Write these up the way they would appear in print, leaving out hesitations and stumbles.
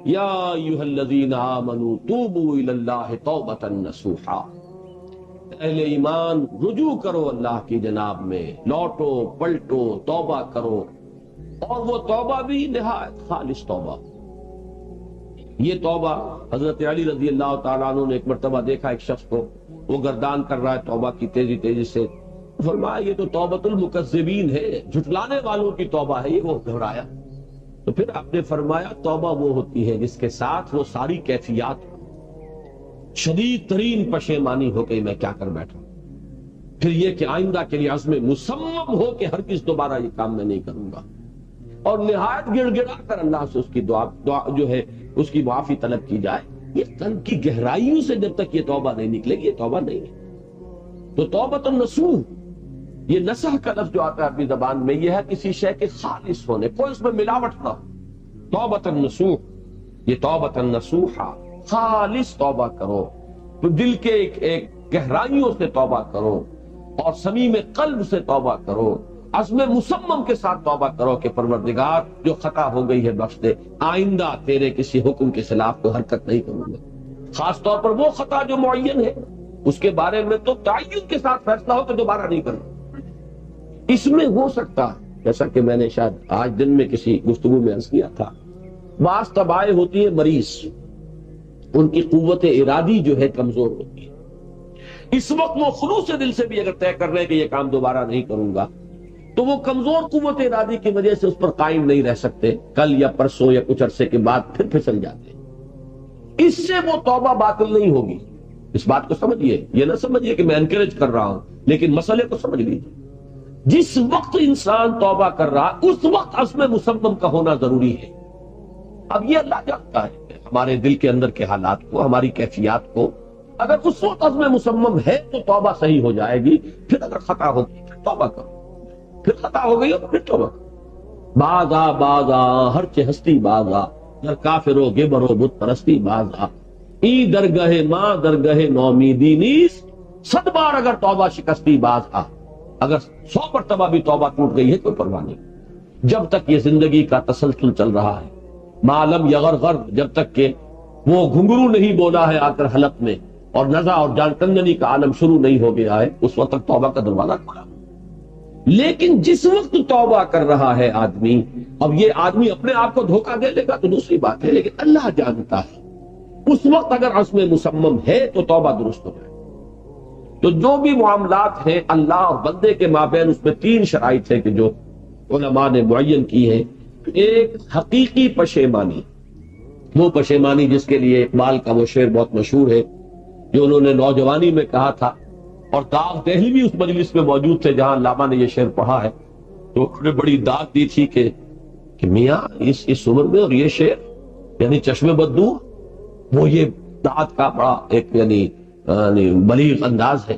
یا ایھا الذین آمنوا توبوا الی اللہ توبۃ نصوحا، اہل ایمان رجوع کرو اللہ کی جناب میں، لوٹو پلٹو توبہ کرو، اور وہ توبہ بھی نہایت خالص توبہ۔ یہ توبہ حضرت علی رضی اللہ تعالیٰ عنہ نے ایک مرتبہ دیکھا ایک شخص کو، وہ گردان کر رہا ہے توبہ کی تیزی تیزی سے، فرمایا یہ تو توبۃ المکذبین ہے، جھٹلانے والوں کی توبہ ہے یہ۔ وہ گھبرایا، تو پھر آپ نے فرمایا توبہ وہ ہوتی ہے جس کے ساتھ وہ ساری کیفیات، شدید ترین پشیمانی ہو کہ میں کیا کر بیٹھا، پھر یہ کہ آئندہ کے لیے عزم مصمم ہو کہ ہرگز دوبارہ یہ کام میں نہیں کروں گا، اور نہایت گڑ گڑا کر اللہ سے اس کی دعا جو ہے اس کی معافی طلب کی جائے۔ یہ قلب کی گہرائیوں سے جب تک یہ توبہ نہیں نکلے گی یہ توبہ نہیں ہے۔ تو توبۃ النصوح، یہ نصح کا لفظ جو آتا ہے اپنی زبان میں، یہ ہے کسی شے کے خالص ہونے، کوئی اس میں ملاوٹ نہ ہو۔ توبۃ النصوح، یہ توبۃ النصوحہ، خالص توبہ کرو، تو دل کے ایک گہرائیوں سے توبہ کرو، اور صمیم قلب سے توبہ کرو، عزم مصمم کے ساتھ توبہ کرو کہ پروردگار جو خطا ہو گئی ہے بخش دے، آئندہ تیرے کسی حکم کے خلاف کو حرکت نہیں کروں گا۔ خاص طور پر وہ خطا جو معین ہے، اس کے بارے میں تو تعین کے ساتھ فیصلہ ہو کہ دوبارہ نہیں کروں۔ اس میں ہو سکتا ہے، جیسا کہ میں نے شاید آج دن میں کسی گفتگو میں عرض کیا تھا، بعض طبائع ہوتی ہے مریض، ان کی قوت ارادی جو ہے کمزور ہوتی ہے، اس وقت وہ خلوص دل سے بھی اگر طے کر رہے ہیں کہ یہ کام دوبارہ نہیں کروں گا، تو وہ کمزور قوت ارادی کی وجہ سے اس پر قائم نہیں رہ سکتے، کل یا پرسوں یا کچھ عرصے کے بعد پھر پھسل جاتے ہیں۔ اس سے وہ توبہ باطل نہیں ہوگی، اس بات کو سمجھیے، یہ نہ سمجھیے کہ میں انکریج کر رہا ہوں، لیکن مسئلے کو سمجھ لیجیے۔ جس وقت انسان توبہ کر رہا اس وقت عزم مصمم کا ہونا ضروری ہے۔ اب یہ اللہ جانتا ہے ہمارے دل کے اندر کے حالات کو، ہماری کیفیات کو، اگر اس وقت عزم مصمم ہے تو توبہ صحیح ہو جائے گی، پھر اگر خطا ہوگی پھر توبہ کرو، پھر خطا ہو گئی پھر توبہ کرو۔ باز آ ہر چہ ہستی باز آ، در کافر و گبر و بت پرستی باز آ، ای درگہ ماں درگہ نومیدی نیس، 100 بار اگر توبہ شکستی باز آ، اگر 100 مرتبہ بھی توبہ ٹوٹ گئی ہے کوئی پرواہ نہیں، جب تک یہ زندگی کا تسلسل چل رہا ہے، معلم یغرغر، جب تک کہ وہ گھنگرو نہیں بولا ہے آ کر حلق میں، اور نزع اور جان کنگنی کا عالم شروع نہیں ہو گیا ہے، اس وقت تک توبہ کا دروازہ کھلا۔ لیکن جس وقت توبہ کر رہا ہے آدمی، اب یہ آدمی اپنے آپ کو دھوکہ دے لے گا تو دوسری بات ہے، لیکن اللہ جانتا ہے، اس وقت اگر عزم مصمم ہے تو توبہ درست ہو جائے۔ تو جو بھی معاملات ہیں اللہ اور بندے کے مابین، اس میں 3 شرائط ہیں کہ جو علماء نے معین کی ہیں۔ ایک حقیقی پشیمانی، وہ پشیمانی جس کے لیے اقبال کا وہ شعر بہت مشہور ہے جو انہوں نے نوجوانی میں کہا تھا، اور داغ دہلی بھی اس مجلس میں موجود تھے جہاں علامہ نے یہ شعر پڑھا ہے، تو انہوں نے بڑی داغ دی تھی کہ میاں اس عمر میں اور یہ شعر یعنی چشم بدو، وہ یہ داد کا بڑا ایک یعنی بلیغ انداز ہے۔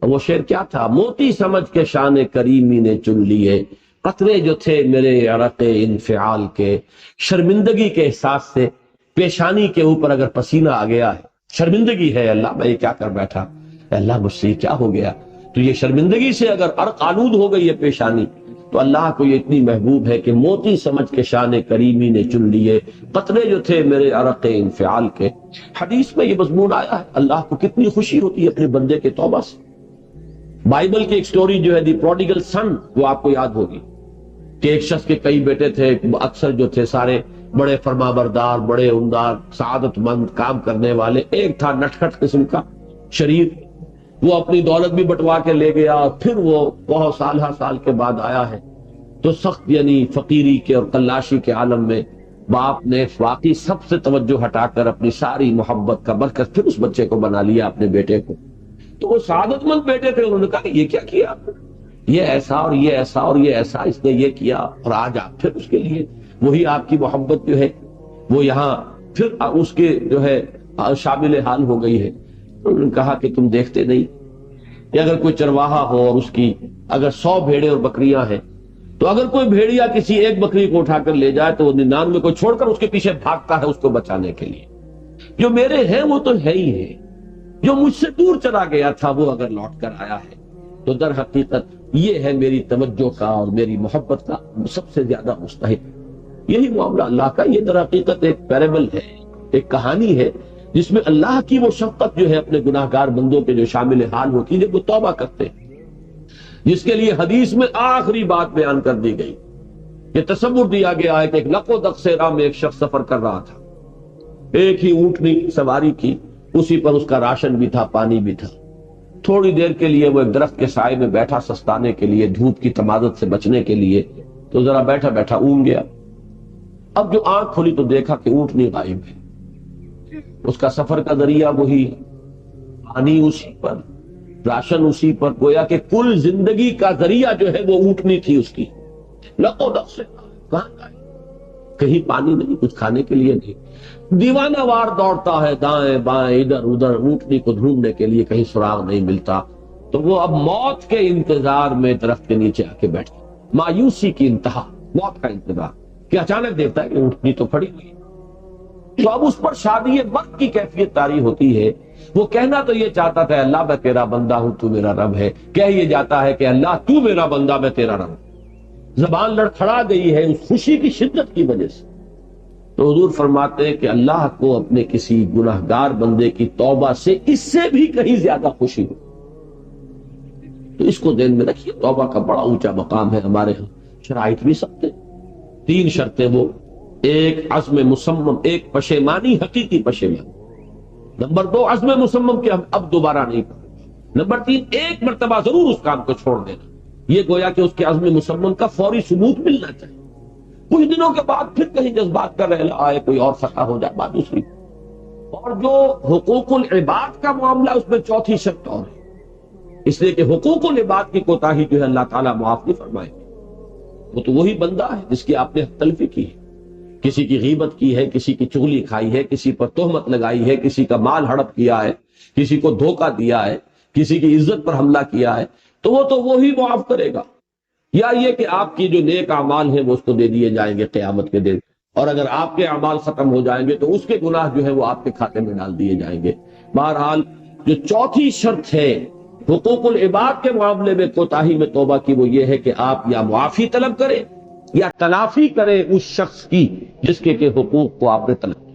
اور وہ شعر کیا تھا؟ موتی سمجھ کے شان کریمی نے چن لیے، قطرے جو تھے میرے عرق انفعال کے، شرمندگی کے احساس سے پیشانی کے اوپر اگر پسینہ آ گیا ہے، شرمندگی ہے اللہ میں یہ کیا کر بیٹھا، اللہ مجھ سے کیا ہو گیا، تو یہ شرمندگی سے اگر عرق آلود ہو گئی ہے پیشانی، تو اللہ کو یہ اتنی محبوب ہے کہ موتی سمجھ کے شان کریمی نے چن لیے، قطرے جو تھے میرے عرق انفعال کے۔ حدیث میں یہ مضمون آیا ہے، اللہ کو کتنی خوشی ہوتی ہے اپنے بندے کے توبہ سے۔ بائبل کی ایک سٹوری جو ہے دی پروڈیگل سن، وہ آپ کو یاد ہوگی کہ ایک شخص کے کئی بیٹے تھے، اکثر جو تھے سارے بڑے فرمانبردار، بڑے عمدہ، سعادت مند، کام کرنے والے، ایک تھا نٹکھٹ قسم کا شریر، وہ اپنی دولت بھی بٹوا کے لے گیا، پھر وہ بہت سال کے بعد آیا ہے تو سخت یعنی فقیری کے اور قلاشی کے عالم میں باپ نے واقعی سب سے توجہ ہٹا کر اپنی ساری محبت کا مرکز پھر اس بچے کو بنا لیا، اپنے بیٹے کو۔ تو وہ سعادت مند بیٹے تھے، انہوں نے کہا کہ یہ کیا کیا آپ نے، یہ ایسا اور یہ ایسا اور یہ ایسا اس نے یہ کیا، اور آج آپ پھر اس کے لیے وہی آپ کی محبت جو ہے وہ یہاں پھر اس کے جو ہے شامل حال ہو گئی ہے۔ انہوں نے کہا کہ تم دیکھتے نہیں کہ اگر کوئی چرواہا ہو اور اس کی اگر 100 بھیڑیں اور بکریاں ہیں، تو اگر کوئی بھیڑیا کسی ایک بکری کو اٹھا کر لے جائے تو وہ 99 کو چھوڑ کر اس کے پیچھے بھاگتا ہے اس کو بچانے کے لیے۔ جو میرے ہیں وہ تو ہے ہی ہے، جو مجھ سے دور چلا گیا تھا وہ اگر لوٹ کر آیا ہے تو در حقیقت یہ ہے میری توجہ کا اور میری محبت کا سب سے زیادہ مستحق۔ یہی معاملہ اللہ کا، یہ در حقیقت ایک پیرابل ہے، ایک کہانی ہے جس میں اللہ کی وہ شفقت جو ہے اپنے گناہگار بندوں کے جو شامل حال ہوتی ہے جب وہ توبہ کرتے ہیں، جس کے لیے حدیث میں آخری بات بیان کر دی گئی، یہ تصور دیا گیا ہے کہ ایک لق و دق سے راہ میں ایک شخص سفر کر رہا تھا، ایک ہی اونٹنی سواری کی، اسی پر اس کا راشن بھی تھا، پانی بھی تھا۔ تھوڑی دیر کے لیے وہ ایک درخت کے سائے میں بیٹھا سستانے کے لیے، دھوپ کی تمازت سے بچنے کے لیے، تو ذرا بیٹھا بیٹھا اونگ گیا۔ اب جو آنکھ کھلی تو دیکھا کہ اونٹنی غائب ہے، اس کا سفر کا ذریعہ وہی، پانی اسی پر، راشن اسی پر، گویا کہ کل زندگی کا ذریعہ جو ہے وہ اونٹنی تھی اس کی۔ لقو دق سے کہاں گئے؟ کہیں پانی نہیں، کچھ کھانے کے لیے نہیں، دیوانہ وار دوڑتا ہے دائیں بائیں ادھر ادھر اونٹنی کو ڈھونڈنے کے لیے، کہیں سراغ نہیں ملتا۔ تو وہ اب موت کے انتظار میں درخت کے نیچے آ کے بیٹھا، مایوسی کی انتہا، موت کا انتظار، کہ اچانک دیکھتا ہے کہ اونٹنی تو پڑی ہوئی ہے۔ تو اب اس پر شادی مرگ کی کیفیت طاری ہوتی ہے۔ وہ کہنا تو یہ چاہتا تھا اللہ میں تیرا بندہ ہوں تو میرا رب ہے، کہہ یہ جاتا ہے کہ اللہ تو میرا بندہ میں تیرا رب ہوں۔ زبان لڑکھڑا گئی ہے اس خوشی کی شدت کی وجہ سے۔ تو حضور فرماتے ہیں کہ اللہ کو اپنے کسی گناہگار بندے کی توبہ سے اس سے بھی کہیں زیادہ خوشی ہو۔ تو اس کو ذہن میں رکھیے، توبہ کا بڑا اونچا مقام ہے ہمارے ہاں۔ شرائط بھی سخت ہیں، 3 شرطیں، وہ ایک عزم مصمم، ایک پشیمانی، حقیقی پشیمانی، نمبر 2 عزم مصمم کہ ہم اب دوبارہ نہیں کریں، نمبر 3 ایک مرتبہ ضرور اس کام کو چھوڑ دینا، یہ گویا کہ اس کے عزم مصمم کا فوری ثبوت ملنا چاہیے۔ کچھ دنوں کے بعد پھر کہیں جذبات کا رحلہ آئے، کوئی اور خطا ہو جائے، بات دوسری۔ اور جو حقوق العباد کا معاملہ، اس میں 4تھی شرط اور ہے، اس لیے کہ حقوق العباد کی کوتاہی جو ہے اللہ تعالیٰ معاف نہیں فرمائے گا۔ وہ تو وہی بندہ ہے جس کی آپ نے حق تلفی کی ہے، کسی کی غیبت کی ہے، کسی کی چغلی کھائی ہے، کسی پر تہمت لگائی ہے، کسی کا مال ہڑپ کیا ہے، کسی کو دھوکہ دیا ہے، کسی کی عزت پر حملہ کیا ہے، تو وہ تو وہی معاف کرے گا۔ یا یہ کہ آپ کی جو نیک اعمال ہیں وہ اس کو دے دیے جائیں گے قیامت کے دن، اور اگر آپ کے اعمال ختم ہو جائیں گے تو اس کے گناہ جو ہے وہ آپ کے کھاتے میں ڈال دیے جائیں گے۔ بہرحال جو 4تھی شرط ہے حقوق العباد کے معاملے میں کوتاہی میں توبہ کی، وہ یہ ہے کہ آپ یا معافی طلب کریں یا تلافی کریں اس شخص کی جس کے حقوق کو آپ نے طلب کیا۔